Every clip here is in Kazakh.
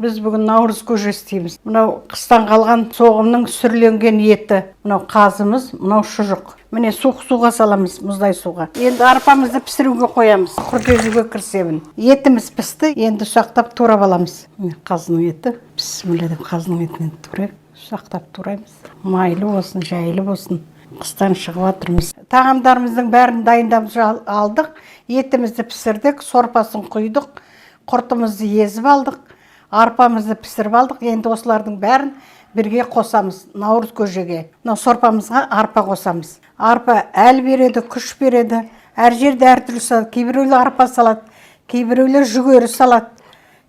Біз бүгін наурыз көже істейміз. Мынау қыстан қалған соғымның сүрленген еті. Мынау қазымыз, мынау шұжық. Міне суық суға саламыз, мұздай суға. Енді арпамызды пісіруге қоямыз. Құрт езуге кірісемін. Етіміз пісті, енді ұсақтап турап аламыз. Міне қазының еті. Бісміллә деп қазының етінен турайық. Ұсақтап тураймыз. Майлы болсын, жайлы болсын. Қыстан шығып отырмыз. Тағамдарымыздың бәрін дайындап алдық. Етімізді пісірдік, сорпасын құйдық. Құртымызды езіп алдық. Арпамызды пісіріп алдық. Енді осылардың бәрін бірге қосамыз наурыз көжеге. Мына сорпамызға арпа қосамыз. Арпа әл береді, күш береді. Әр жерде әртүрлі салады. Кейбіреулер арпа салады, кейбіреулер жүгері салады,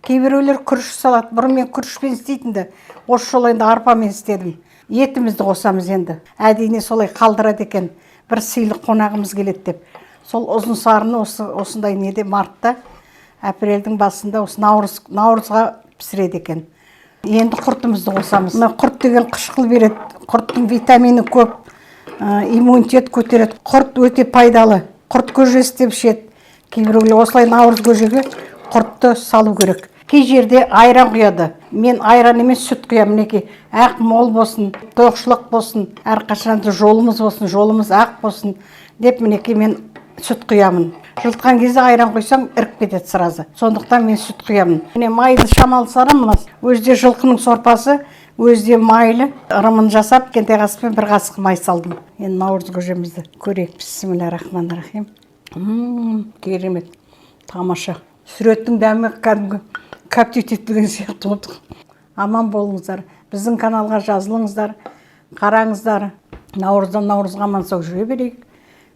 кейбіреулер күріш салады. Бұрын мен күрішпен істейтінді. Осы жолы енді арпамен істедім. Етімізді қосамыз енді. Әдейіне солай қалдырады екен. Бір сыйлық қонағымыз келеді деп. Сол ұзын сарыны осындай неде мартта, апрельдің басында осы наурызға пісіреді екен. Енді құртымызды қосамыз. Мына құрт деген қышқыл береді. Құрттың витамині көп, иммунитет көтереді. Құрт өте пайдалы. Құрт көжесі деп ішеді. Кейбіреулер осылай наурыз көжеге құртты салу керек. Кей жерде айран құяды. Мен айран емес, сүт құямын. Мінекей, ақ мол болсын, тоқшылық болсын, әрқашанда жолымыз болсын, жолымыз ақ болсын деп мінекей мен сүт құямын. Жылытқан кезде айран құйсам іріп кетеді сразу. Сондықтан мен сүт құямын. Міне майды шамалы сарамыз. Өзде жылқының сорпасы, өзде майлы. Ырымын жасап, кентай қасықпен бір қасық май салдым. Енді наурыз көжемізді көрейік. Бисмиллахиррахманиррахим. Керемет, тамаша. Сүреттің дәмі кәдімгі кәптет етілген сияқты болды. Аман болыңыздар. Біздің каналға жазылыңыздар, қараңыздар. Наурыздан наурызға аман сау жүре берейік.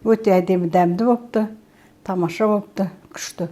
Өте әдемі, дәмді болыпты, тамаша болыпты, күшті.